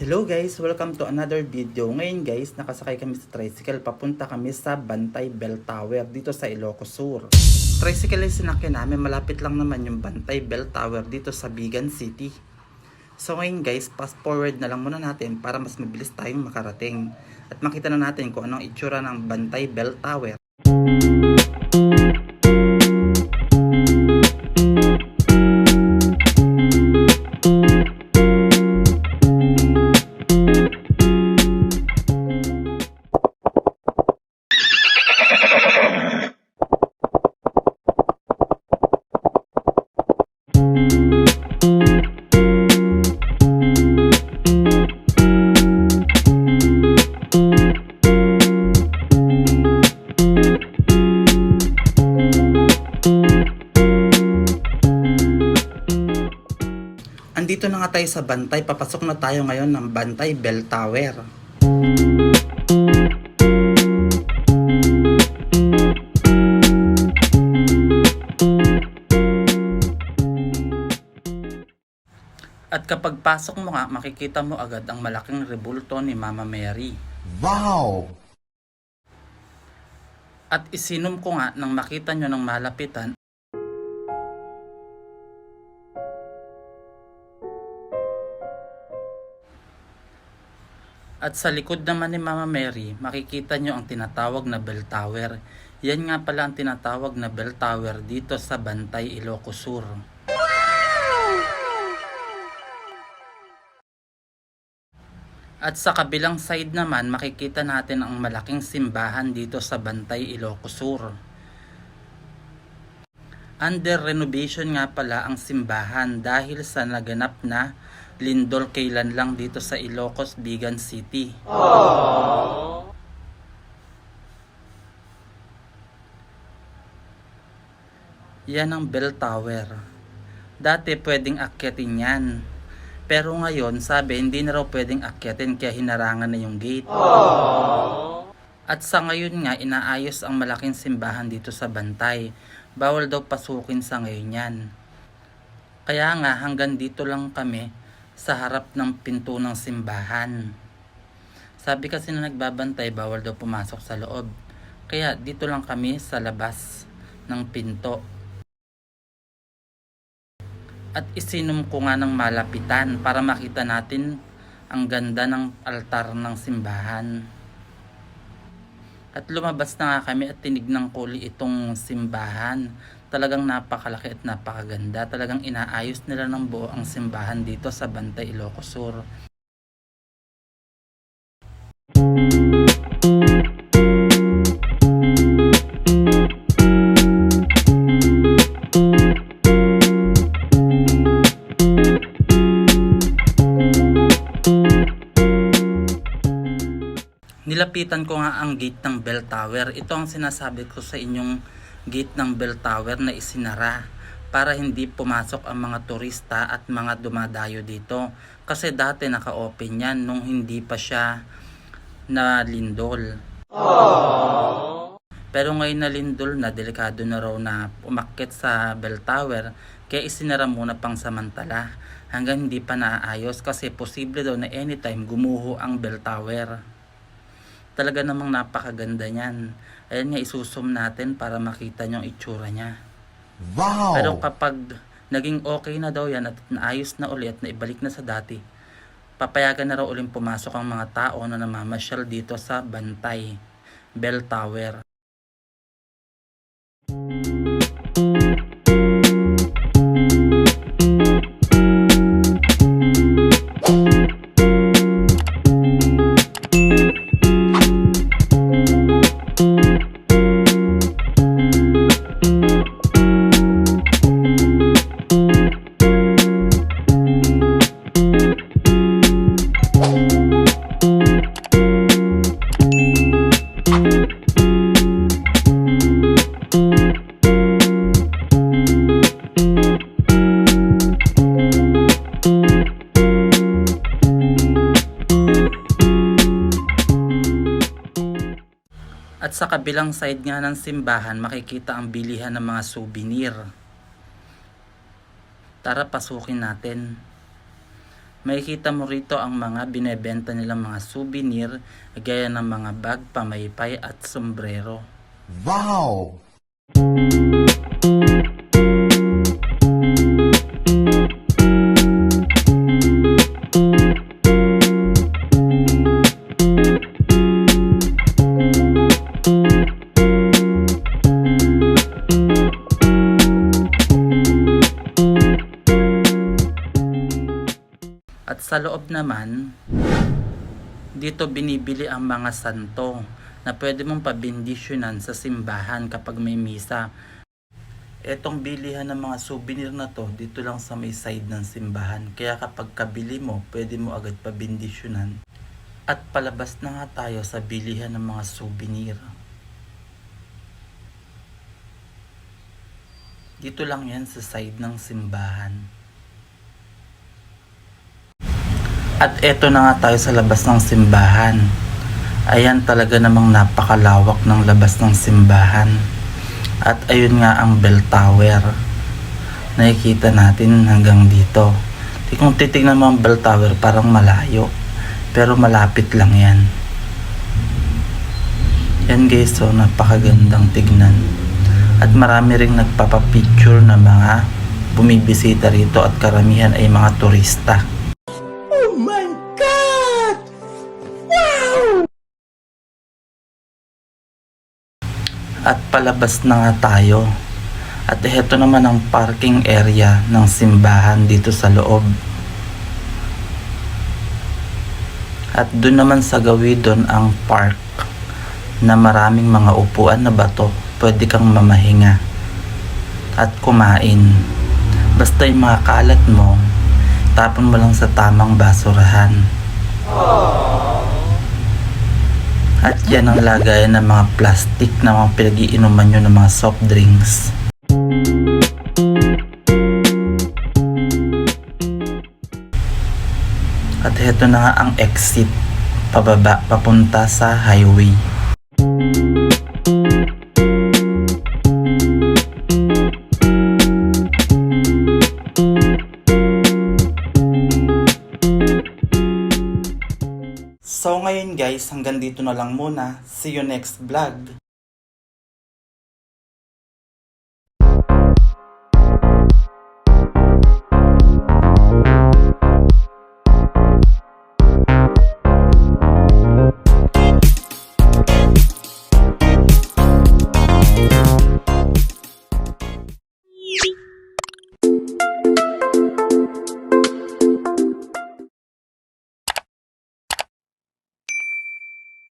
Hello guys! Welcome to another video. Ngayon guys, nakasakay kami sa tricycle. Papunta kami sa Bantay Bell Tower dito sa Ilocos Sur. Tricycle yung sinakyan namin. Malapit lang naman yung Bantay Bell Tower dito sa Bigan City. So ngayon guys, fast forward na lang muna natin para mas mabilis tayong makarating. At makita na natin kung anong itsura ng Bantay Bell Tower. Andito na nga tayo sa Bantay. Papasok na tayo ngayon ng Bantay Bell Tower. At kapag pasok mo nga, makikita mo agad ang malaking rebulto ni Mama Mary. Wow! At isinom ko nga nang makita nyo ng malapitan. At sa likod naman ni Mama Mary, makikita nyo ang tinatawag na bell tower. Yan nga pala ang tinatawag na bell tower dito sa Bantay, Ilocos Sur. At sa kabilang side naman, makikita natin ang malaking simbahan dito sa Bantay, Ilocos Sur. Under renovation nga pala ang simbahan dahil sa naganap na lindol kailan lang dito sa Ilocos, Bigan City. Aww. Yan ang bell tower. Dati pwedeng akyatin yan. Pero ngayon, sabi, hindi na raw pwedeng akyatin kaya hinarangan na yung gate. Aww. At sa ngayon nga, inaayos ang malaking simbahan dito sa Bantay. Bawal daw pasukin sa ngayon yan. Kaya nga, hanggang dito lang kami sa harap ng pinto ng simbahan. Sabi kasi na nagbabantay, bawal daw pumasok sa loob. Kaya dito lang kami sa labas ng pinto. At isinom ko nga ng malapitan para makita natin ang ganda ng altar ng simbahan. At lumabas na nga kami at tinignan ko itong simbahan. Talagang napakalaki at napakaganda. Talagang inaayos nila ng buo ang simbahan dito sa Bantay, Ilocos Sur. Nilapitan ko nga ang gate ng bell tower. Ito ang sinasabi ko sa inyong gate ng bell tower na isinara para hindi pumasok ang mga turista at mga dumadayo dito. Kasi dati naka-open yan nung hindi pa siya na lindol. Aww. Pero ngayon na lindol na, delikado na raw na umakyat sa bell tower. Kaya isinara muna pang samantala hanggang hindi pa naayos kasi posible daw na anytime gumuho ang bell tower. Talaga namang napakaganda niyan. Ayan nga, isusum natin para makita nyo ang itsura niya. Wow! Pero kapag naging okay na daw yan at naayos na uli at naibalik na sa dati, papayagan na raw uling pumasok ang mga tao na namamasyal dito sa Bantay Bell Tower. At sa kabilang side nga ng simbahan, makikita ang bilihan ng mga souvenir. Tara, pasukin natin. Makikita mo rito ang mga binebenta nilang mga souvenir gaya ng mga bag, pamaypay at sombrero. Wow! At sa loob naman, dito binibili ang mga santo na pwede mong pabindisyonan sa simbahan kapag may misa. Etong bilihan ng mga souvenir na to, dito lang sa may side ng simbahan. Kaya kapag kabili mo, pwede mo agad pabindisyonan. At palabas na nga tayo sa bilihan ng mga souvenir. Dito lang yan sa side ng simbahan. At eto na nga tayo sa labas ng simbahan. Ayan, talaga namang napakalawak ng labas ng simbahan. At ayun nga ang bell tower. Nakikita natin hanggang dito. Kung titignan mo ang bell tower, parang malayo. Pero malapit lang yan. Yan guys, so napakagandang tignan. At marami ring nagpapapicture na mga bumibisita rito at karamihan ay mga turista. At palabas na nga tayo. At ito naman ang parking area ng simbahan dito sa loob. At doon naman sa gawidon ang park na maraming mga upuan na bato. Pwede kang mamahinga at kumain. Basta yung mga kalat mo, tapon mo lang sa tamang basurahan. At yan ang lagayan ng mga plastic na mga pinag-iinuman nyo ng mga soft drinks. At heto na nga ang exit, pababa, papunta sa highway. So ngayon guys, hanggang dito na lang muna. See you next vlog.